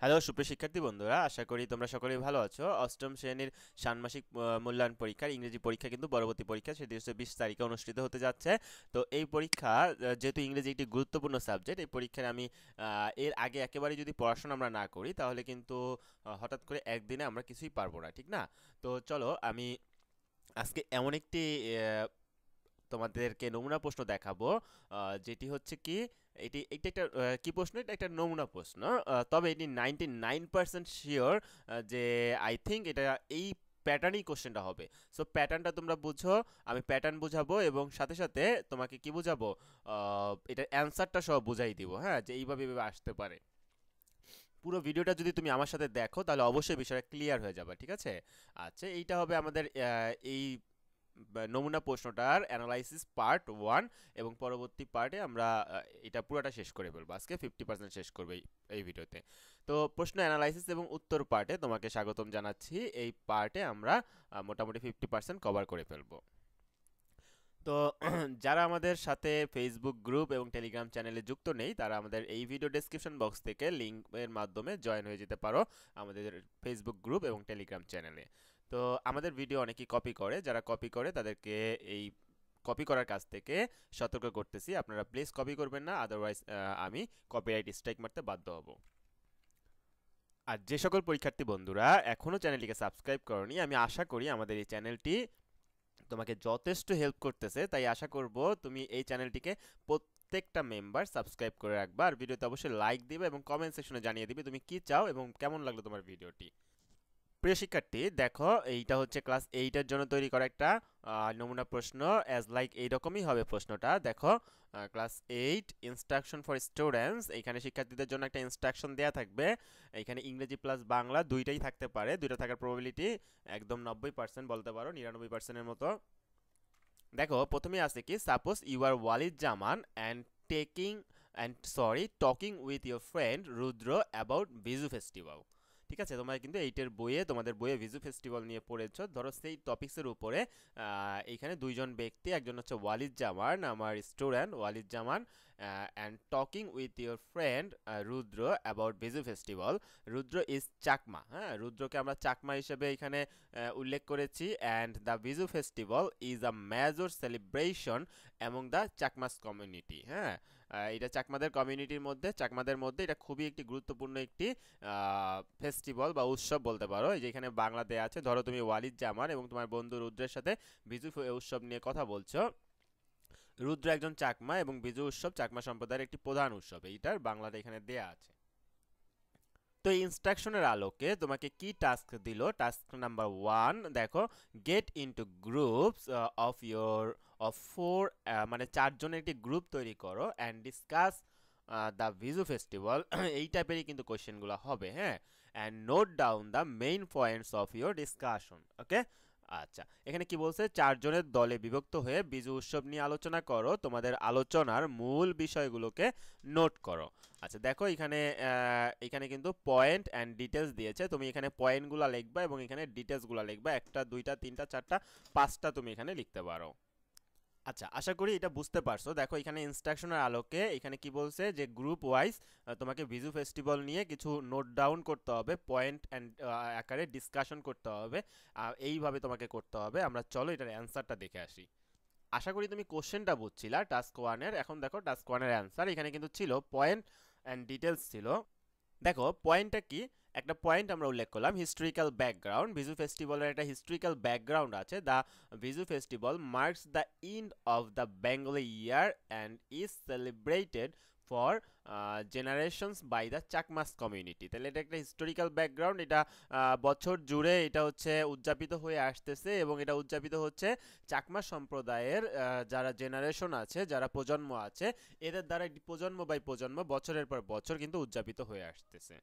Hello সুপ্রিয় শিক্ষার্থী বন্ধুরা, আশা করি তোমরা সকলেই ভালো আছো। অষ্টম শ্রেণীর ষান্মাসিক মূল্যায়ন পরীক্ষার ইংরেজি পরীক্ষা কিন্তু পরবর্তী পরীক্ষা সেটি হচ্ছে 20 তারিখে অনুষ্ঠিত হতে যাচ্ছে। তো এই পরীক্ষা যেহেতু ইংরেজি একটি গুরুত্বপূর্ণ সাবজেক্ট, এই পরীক্ষায় আমি এর আগে একেবারে যদি পড়াশোনা আমরা না করি তাহলে কিন্তু হঠাৎ করে একদিনে আমরা কিছুই পারবো না, ঠিক না? তো চলো আমি আজকে এমন একটি তোমাদেরকে নমুনা প্রশ্ন দেখাবো, যেটি হচ্ছে কি, এটা একটা কি প্রশ্ন, এটা একটা নমুনা প্রশ্ন। তবে এটি 99% শিওর যে আই থিঙ্ক এটা এই প্যাটার্নই কোশ্চেনটা হবে। সো প্যাটার্নটা তোমরা বুঝো, আমি প্যাটার্ন বুঝাবো এবং সাথে সাথে তোমাকে কি বুঝাবো, এটার অ্যান্সারটা সব বুঝাই দিব, হ্যাঁ, যে এইভাবে এইভাবে আসতে পারে। পুরো ভিডিওটা যদি তুমি আমার সাথে দেখো তাহলে অবশ্যই বিষয়টা ক্লিয়ার হয়ে যাবে, ঠিক আছে? আচ্ছা, এইটা হবে আমাদের এই নমুনা প্রশ্নটার অ্যানালাইসিস পার্ট 1, এবং পরবর্তী পার্টে আমরা এটা পুরোটা শেষ করে ফেলবো। আজকে 50% শেষ করবে এই ভিডিওতে। তো প্রশ্ন অ্যানালাইসিস এবং উত্তর পার্টে তোমাকে স্বাগতম জানাচ্ছি। এই পার্টে আমরা মোটামুটি 50% কভার করে ফেলবো। তো যারা আমাদের সাথে ফেসবুক গ্রুপ এবং টেলিগ্রাম চ্যানেলে যুক্ত নেই তারা আমাদের এই ভিডিও ডেসক্রিপশন বক্স থেকে লিঙ্কের মাধ্যমে জয়েন হয়ে যেতে পারো আমাদের ফেসবুক গ্রুপ এবং টেলিগ্রাম চ্যানেলে। তো আমাদের ভিডিও অনেকেই কপি করে, যারা কপি করে তাদেরকে এই কপি করার কাছ থেকে সতর্ক করতেছি, আপনারা প্লিজ কপি করবেন না, আদারওয়াইজ আমি কপিরাইট স্ট্রাইক মারতে বাধ্য হব। আর যে সকল পরীক্ষার্থী বন্ধুরা এখনও চ্যানেলটিকে সাবস্ক্রাইব করনি, আমি আশা করি আমাদের এই চ্যানেলটি তোমাকে যথেষ্ট হেল্প করতেছে, তাই আশা করব তুমি এই চ্যানেলটিকে প্রত্যেকটা মেম্বার সাবস্ক্রাইব করে রাখবা, আর ভিডিওতে অবশ্যই লাইক দিবে এবং কমেন্ট সেকশনে জানিয়ে দিবে তুমি কি চাও এবং কেমন লাগলো তোমার ভিডিওটি। প্রিয় শিক্ষার্থী দেখো, এইটা হচ্ছে ক্লাস 8-এর জন্য তৈরি করা একটা নমুনা প্রশ্ন। অ্যাজ লাইক এইরকমই হবে প্রশ্নটা। দেখো, ক্লাস 8 ইনস্ট্রাকশন ফর স্টুডেন্টস, এখানে শিক্ষার্থীদের জন্য একটা ইনস্ট্রাকশন দেয়া থাকবে। এখানে ইংরেজি প্লাস বাংলা দুইটাই থাকতে পারে, দুইটা থাকার প্রবাবিলিটি একদম 90% বলতে পারো, 99%-এর মতো। দেখো প্রথমেই আছে কি, suppose you are Walid Zaman and taking talking with your friend Rudra about Biju festival. ঠিক আছে, তোমরা কিন্তু এইটার বইয়ে, তোমাদের বইয়ে ভিজু ফেস্টিভ্যাল নিয়ে পড়েছো। ধরো সেই টপিক্সের উপরে এইখানে দুইজন ব্যক্তি, একজন হচ্ছে ওয়ালিদ জামান, আমার student Walid Zaman, and talking with your friend Rudra about Biju festival. Rudra is Chakma, হ্যাঁ, রুদ্রকে আমরা চাকমা হিসেবে এখানে উল্লেখ করেছি। And the Biju festival is a major celebration among the Chakmas community. হ্যাঁ, এটা চাকমাদের কমিউনিটির মধ্যে, চাকমাদের মধ্যে এটা খুবই একটি গুরুত্বপূর্ণ একটি ফেস্টিভ্যাল বা উৎসব বলতে পারো। এই যে এখানে বাংলা দেয়া আছে, ধরো তুমি ওয়ালিদ জামান এবং তোমার বন্ধু রুদ্রের সাথে বিজু উৎসব নিয়ে কথা বলছো। রুদ্র একজন চাকমা এবং বিজু উৎসব চাকমা সম্প্রদায়ের একটি প্রধান উৎসব, এইটার বাংলাটা এখানে দেয়া আছে। তো এই ইনস্ট্রাকশনের আলোকে তোমাকে কি টাস্ক দিল, টাস্ক নাম্বার 1 দেখো, get into groups of your of 4, মানে 4 জনের একটি গ্রুপ তৈরি করো and discuss the Bizu festival. এই টাইপেরই কিন্তু কোশ্চেনগুলো হবে, হ্যাঁ। And note down the main points of your discussion, okay. আচ্ছা, এখানে কি বলছে, 4 জনের দলে বিভক্ত হয়ে বিজু উৎসব নিয়ে আলোচনা করো, তোমাদের আলোচনার মূল বিষয়গুলোকে নোট করো। আচ্ছা দেখো, এখানে কিন্তু পয়েন্ট অ্যান্ড ডিটেলস দিয়েছে, তুমি এখানে পয়েন্টগুলো লিখবা এবং এখানে ডিটেলসগুলো লিখবা, একটা দুইটা তিনটা চারটা পাঁচটা তুমি এখানে লিখতে পারো। আচ্ছা, আশা করি এটা বুঝতে পারছো। দেখো এখানে ইনস্ট্রাকশনের আলোকে এখানে কি বলছে, যে গ্রুপ ওয়াইজ তোমাকে ভিজু ফেস্টিভ্যাল নিয়ে কিছু নোট ডাউন করতে হবে, পয়েন্ট অ্যান্ড আকারে ডিসকাশন করতে হবে, এইভাবে তোমাকে করতে হবে। আমরা চলো এটার অ্যান্সারটা দেখে আসি। আশা করি তুমি কোশ্চেনটা বুঝছিলা টাস্ক 1-এর। এখন দেখো টাস্ক 1-এর অ্যান্সার, এখানে কিন্তু ছিল পয়েন্ট অ্যান্ড ডিটেলস ছিল। দেখো পয়েন্টটা কি, একটা পয়েন্ট আমরা উল্লেখ করলাম হিস্টোরিক্যাল ব্যাকগ্রাউন্ড, ভিজু ফেস্টিভ্যালের একটা হিস্টোরিক্যাল ব্যাকগ্রাউন্ড আছে। The Bizu festival marks the end of the Bengali year and is celebrated for generations by the Chakmas community. তাহলে এটা একটা হিস্টোরিক্যাল ব্যাকগ্রাউন্ড, এটা বছর জুড়ে এটা হচ্ছে উদযাপিত হয়ে আসতেছে এবং এটা উদযাপিত হচ্ছে চাকমা সম্প্রদায়ের যারা জেনারেশন আছে, যারা প্রজন্ম আছে, এদের দ্বারা প্রজন্ম বাই প্রজন্ম বছরের পর বছর কিন্তু উদযাপিত হয়ে আসতেছে।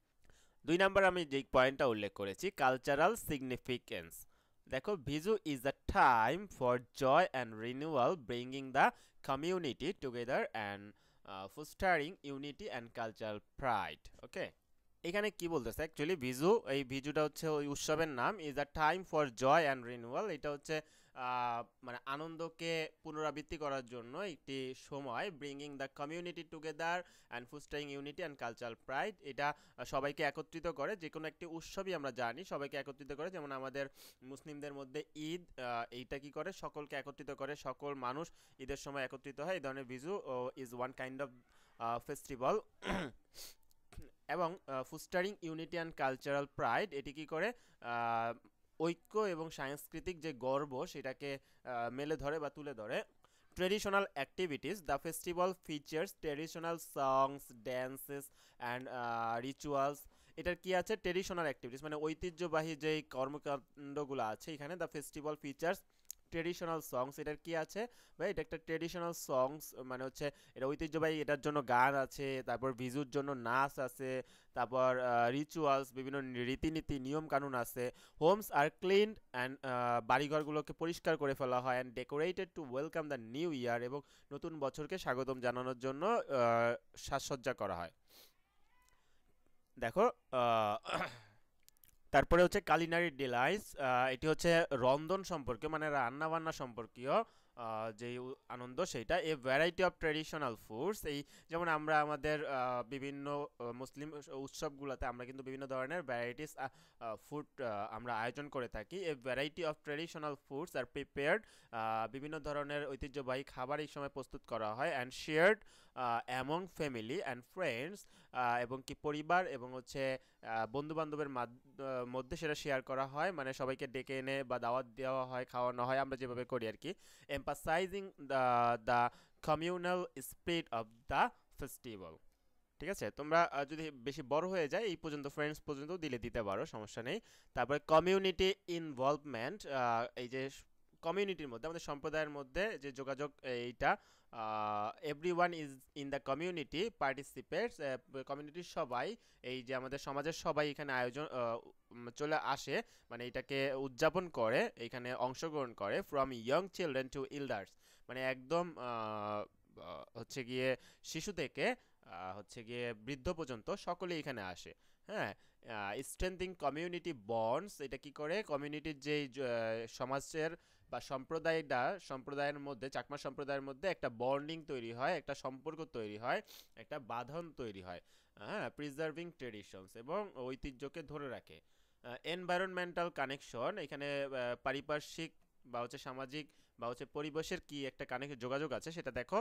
2 নাম্বার আমি যে পয়েন্টটা উল্লেখ করেছি, কালচারাল সিগনিফিকেন্স। দেখো, Bizu is the time for joy and renewal, bringing the community together and fostering unity and cultural pride, okay. এখানে কি বলতেছে অ্যাকচুয়ালি, ভিজু, এই ভিজুটা হচ্ছে ওই উৎসবের নাম। Is the time for joy and renewal, এটা হচ্ছে মানে আনন্দকে পুনরাবৃত্তি করার জন্য একটি সময়, bringing the community together and fostering unity and cultural pride. এটা সবাইকে একত্রিত করে, যে কোনো একটি উৎসবই আমরা জানি সবাইকে একত্রিত করে, যেমন আমাদের মুসলিমদের মধ্যে ঈদ, এইটা কি করে সকলকে একত্রিত করে, সকল মানুষ ঈদের সময় একত্রিত হয়। এই ধরনের Biju is one kind of festival. এবং fostering unity and cultural pride এটি কি করে ঐক্য এবং সাংস্কৃতিক যে গর্ব সেটাকে মেলে ধরে বা তুলে ধরে। Traditional activities, the festival features traditional songs, dances and rituals. এটার কি আছে, ট্রেডিশনাল অ্যাক্টিভিটিস মানে ঐতিহ্যবাহী যেই কর্মকাণ্ডগুলো আছে এখানে। দ্য ফেস্টিভ্যাল ফিচার্স ট্রেডিশনাল সংস, এটার কি আছে ভাই, এটা একটা ট্রেডিশনাল সংস মানে হচ্ছে এটা ঐতিহ্যবাহী, এটার জন্য গান আছে, তারপর ভিজুর জন্য নাচ আছে, তারপর রিচুয়ালস বিভিন্ন রীতিনীতি নিয়ম কানুন আছে। হোমস আর ক্লিনড অ্যান্ড বাড়িঘরগুলোকে পরিষ্কার করে ফেলা হয়, and decorated to welcome the new year, এবং নতুন বছরকে স্বাগতম জানানোর জন্য সাজসজ্জা করা হয়। দেখো তারপরে হচ্ছে কালিনারি ডিলাইস, এটি হচ্ছে রন্ধন সম্পর্কে মানে রান্না বান্না সম্পর্কীয় যে আনন্দ সেইটা। A variety of traditional foods, এই যেমন আমরা আমাদের বিভিন্ন মুসলিম উৎসবগুলোতে আমরা কিন্তু বিভিন্ন ধরনের ভ্যারাইটিস ফুড আমরা আয়োজন করে থাকি। A variety of traditional foods are prepared, বিভিন্ন ধরনের ঐতিহ্যবাহী খাবার এই সময় প্রস্তুত করা হয়, and shared among family and friends, এবং কি পরিবার এবং হচ্ছে বন্ধু বান্ধবের মধ্যে সেটা শেয়ার করা হয়, মানে সবাইকে ডেকে এনে বা দাওয়াত দেওয়া হয়, খাওয়ানো হয়, আমরা যেভাবে করি আর কি। Emphasizing the communal spirit of the festival. ঠিক আছে, তোমরা যদি বেশি বড় হয়ে যায় এই পর্যন্ত ফ্রেন্ডস পর্যন্ত দিতে পারো, সমস্যা নেই। তারপরে কমিউনিটি ইনভলভমেন্ট, এই যে কমিউনিটির মধ্যে আমাদের সম্প্রদায়ের মধ্যে যে যোগাযোগ, এইটা everyone is in the community participates, কমিউনিটির সবাই, এই যে আমাদের সমাজের সবাই এখানে আয়োজন চলে আসে, মানে এটাকে উদযাপন করে, এখানে অংশগ্রহণ করে। From young children to elders, মানে একদম হচ্ছে গিয়ে শিশু থেকে হচ্ছে গিয়ে বৃদ্ধ পর্যন্ত সকলেই এখানে আসে। হ্যাঁ, স্ট্রেংথিং কমিউনিটি বন্ডস, এটা কি করে কমিউনিটির যেই সমাজের বা সম্প্রদায়ের মধ্যে, চাকমা সম্প্রদায়ের মধ্যে একটা বন্ডিং তৈরি হয়, একটা সম্পর্ক তৈরি হয়, একটা বাঁধন তৈরি হয়। হ্যাঁ, প্রিজার্ভিং ট্রেডিশনস, এবং ঐতিহ্যকে ধরে রাখে। এনভায়রনমেন্টাল কানেকশন, এখানে পারিপার্শ্বিক বা হচ্ছে সামাজিক বা হচ্ছে পরিবেশের কি একটা যোগাযোগ আছে সেটা দেখো।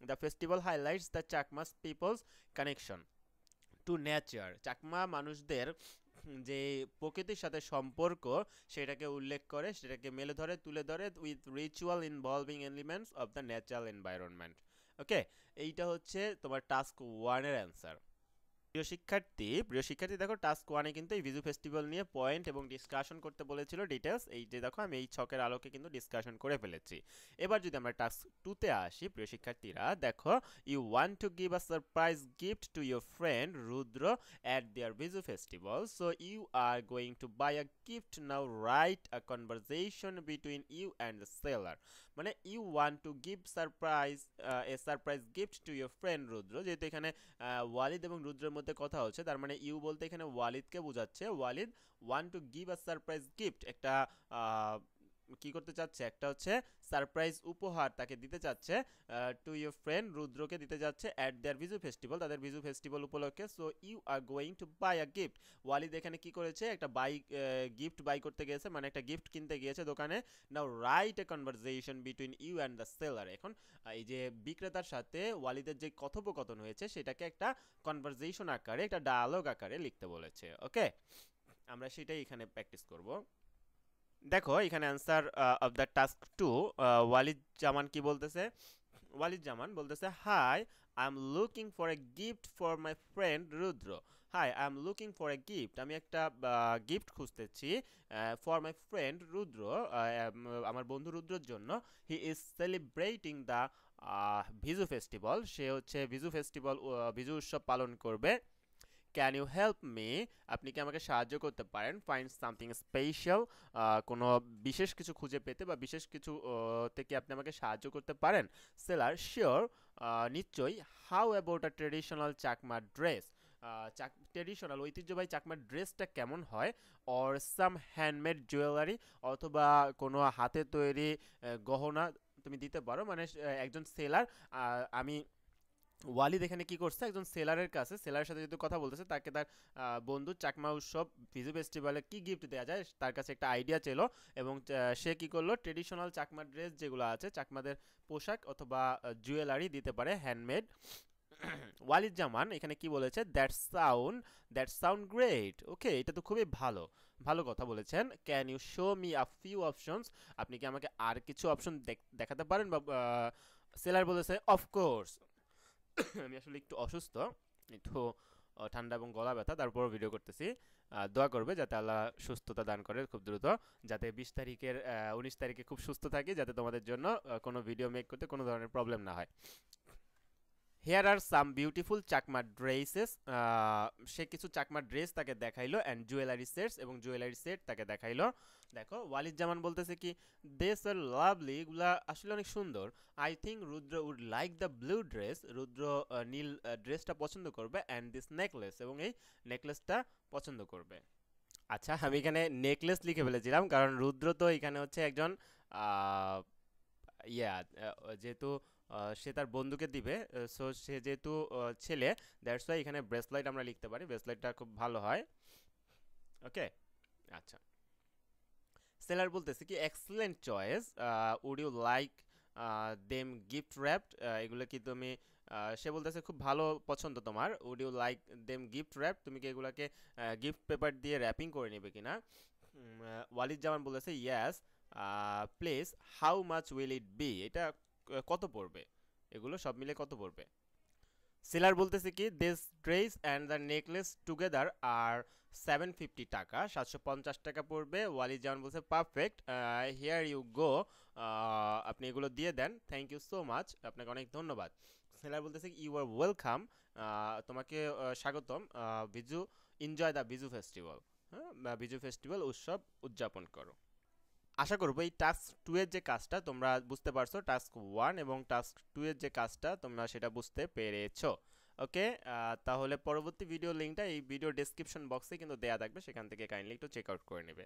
The festival highlights the Chakmas people's connection to nature, Chakma মানুষদের যে প্রকৃতির সাথে সম্পর্ক সেটাকে উল্লেখ করে, সেটাকে মেলে ধরে তুলে ধরে with ritual involving elements of the natural environment. Okay, এইটা হচ্ছে তোমার টাস্ক ওয়ানের অ্যান্সার। প্রিয় শিক্ষার্থী দেখো টাস্ক ওয়ানে কিন্তু এই ভিজু ফেস্টিভ্যাল নিয়ে পয়েন্ট এবং ডিসকাশন করতে বলেছিল ডিটেলস, এই যে দেখো আমি এই ছকের আলোকে কিন্তু ডিসকাশন করে ফেলেছি। এবার যদি আমরা টাস্ক টুতে আসি, প্রিয় শিক্ষার্থীরা দেখো, you want to give a surprise gift to your friend Rudra at their Vizu festival, so you are going to buy a gift. Now write a conversation between you and the seller, মানে you want to give a surprise gift to your friend Rudra, যেহেতু এখানে ওয়ালিদ এবং রুদ্রের মধ্যে কথা হচ্ছে, তার মানে ইউ বলতে এখানে ওয়ালিদকে বোঝাচ্ছে। Walid want to give a surprise gift, একটা কি করতে চাচ্ছে, একটা হচ্ছে সারপ্রাইজ উপহার তাকে দিতে চাচ্ছে, টু ইউর ফ্রেন্ড রুদ্রকে দিতে যাচ্ছে অ্যাট দেয়ার ভিজু ফেস্টিভ্যাল, তাদের ভিজু ফেস্টিভ্যাল উপলক্ষে। So you are going to buy a gift, Walid এখানে কি করেছে, একটা গিফট বাই করতে গিয়েছে, মানে একটা গিফট কিনতে গিয়েছে দোকানে। Now write a conversation between you and the seller, এখন এই যে বিক্রেতার সাথে ওয়ালিদের যে কথোপকথন হয়েছে সেটাকে একটা কনভারসেশন আকারে, একটা ডায়ালগ আকারে লিখতে বলেছে। ওকে, আমরা সেটাই এখানে প্র্যাকটিস করব। দেখো এখানে answer of the task two, Walid Zaman কি বলতেছে, ওয়ালিদ জামান বলতেছে, hi I am looking for a gift for my friend Rudra. Hi I am looking for a gift, আমি একটা গিফট খুঁজতেছি ফর মাই ফ্রেন্ড রুদ্র, আমার বন্ধু রুদ্রর জন্য। He is celebrating the Bizu festival, সে হচ্ছে ভিজু উৎসব পালন করবে। ক্যান ইউ হেল্প মি, আপনি কি আমাকে সাহায্য করতে পারেন, ফাইন্ড সামথিং স্পেশাল, কোনো বিশেষ কিছু খুঁজে পেতে বা বিশেষ কিছু থেকে আপনি আমাকে সাহায্য করতে পারেন। সেলার, শিওর, নিশ্চয়ই। How about a traditional Chakma dress, traditional ঐতিহ্যবাহী চাকমা ড্রেসটা কেমন হয়, অর সাম হ্যান্ডমেড জুয়েলারি, অথবা কোনো হাতে তৈরি গহনা তুমি দিতে পারো। মানে একজন সেলার, আমি ওয়ালিদ এখানে কি করছে, একজন সেলারের কাছে, সেলারের সাথে যেহেতু কথা বলতেছে, তাকে তার বন্ধু চাকমা উৎসব ভিজু ফেস্টিভ্যালে কি গিফট দেওয়া যায় তার কাছে একটা আইডিয়া ছিল, এবং সে কি করলো, ট্রেডিশনাল চাকমা ড্রেস যেগুলো আছে, চাকমাদের পোশাক অথবা জুয়েলারি দিতে পারে হ্যান্ডমেড। ওয়ালিদ জামান এখানে কি বলেছে, দ্যাট সাউন্ড গ্রেট। ওকে, এটা তো খুবই ভালো, ভালো কথা বলেছেন। Can you show me a few options, আপনি কি আমাকে আর কিছু অপশন দেখাতে পারেন? বা সেলার বলেছে অফকোর্স। আমি আসলে একটু অসুস্থ, একটু ঠান্ডা এবং গলা ব্যথা, তারপরও ভিডিও করতেছি। দোয়া করবে যাতে আল্লাহ সুস্থতা দান করে খুব দ্রুত, যাতে 20 তারিখের 19 তারিখে খুব সুস্থ থাকি, যাতে তোমাদের জন্য কোনো ভিডিও মেক করতে কোনো ধরনের প্রবলেম না হয়। হেয়ার আর সাম বিউটিফুল চাকমা ড্রেসেস, সে কিছু চাকমা ড্রেস তাকে দেখাইলো, অ্যান্ড জুয়েলারি সেটস, এবং জুয়েলারি সেট তাকে দেখাইলো। দেখো ওয়ালিদ জামান বলতেছে কি, দেস আর লাভলি, এগুলা আসলে অনেক সুন্দর। I think Rudra would like the blue dress, Rudra নীল ড্রেসটা পছন্দ করবে, অ্যান্ড দিস নেকলেস, এবং এই নেকলেসটা পছন্দ করবে। আচ্ছা, আমি এখানে নেকলেস লিখে ফেলেছিলাম, কারণ রুদ্র তো এখানে হচ্ছে একজন আহ, ইয়া যেহেতু সে তার বন্ধুকে দিবে, সো সে যেহেতু ছেলে, দ্যাটস ওয়াই এখানে ব্রেসলাইট আমরা লিখতে পারি, ব্রেসলাইটটা খুব ভালো হয়। ওকে, আচ্ছা। সেলার বলতেছে কি, excellent choice, would you like them gift wrapped, এগুলো কি তুমি, সে বলতেছে খুব ভালো পছন্দ তোমার, would you like them gift wrap, তুমি কি এগুলাকে গিফট পেপার দিয়ে র্যাপিং করে নেবে কিনা? ওয়ালিদ জামান বলেছে yes please, how much will it be, এটা কত পড়বে, এগুলো সব মিলে কত পড়বে? সেলার বলতেছে কি, this dress and the necklace together are 750 taka, 750 টাকা পড়বে। ওয়ালি জামান বলছে পারফেক্ট, হিয়ার ইউ গো, আপনি এগুলো দিয়ে দেন, থ্যাংক ইউ সো মাচ, আপনাকে অনেক ধন্যবাদ। সেলার বলতেছে ইউ আর ওয়েলকাম, তোমাকে স্বাগতম, Biju, enjoy the Biju festival, হ্যাঁ, বিজু ফেস্টিভ্যাল উৎসব উদযাপন করো। আশা করবো এই টাস্ক 2 এর যে কাজটা তোমরা বুঝতে পারছো, টাস্ক 1 এবং টাস্ক 2 এর যে কাজটা তোমরা সেটা বুঝতে পেরেছো। ওকে, তাহলে পরবর্তী ভিডিও লিঙ্কটা এই ভিডিও ডেসক্রিপশন বক্সে কিন্তু দেয়া থাকবে, সেখান থেকে কাইন্ডলি একটু চেক আউট করে নেবে।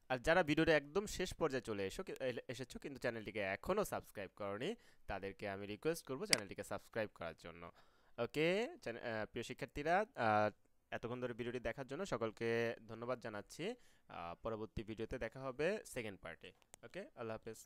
আর যারা ভিডিওটা একদম শেষ পর্যায়ে চলে এসেছো কিন্তু চ্যানেলটিকে এখনও সাবস্ক্রাইব করনি, তাদেরকে আমি রিকোয়েস্ট করবো চ্যানেলটিকে সাবস্ক্রাইব করার জন্য। ওকে, প্রিয় শিক্ষার্থীরা, এতক্ষণ ধরে ভিডিওটি দেখার জন্য সকলকে ধন্যবাদ জানাচ্ছি। পরবর্তী ভিডিওতে দেখা হবে সেকেন্ড পার্টে। ওকে, আল্লাহ হাফেজ।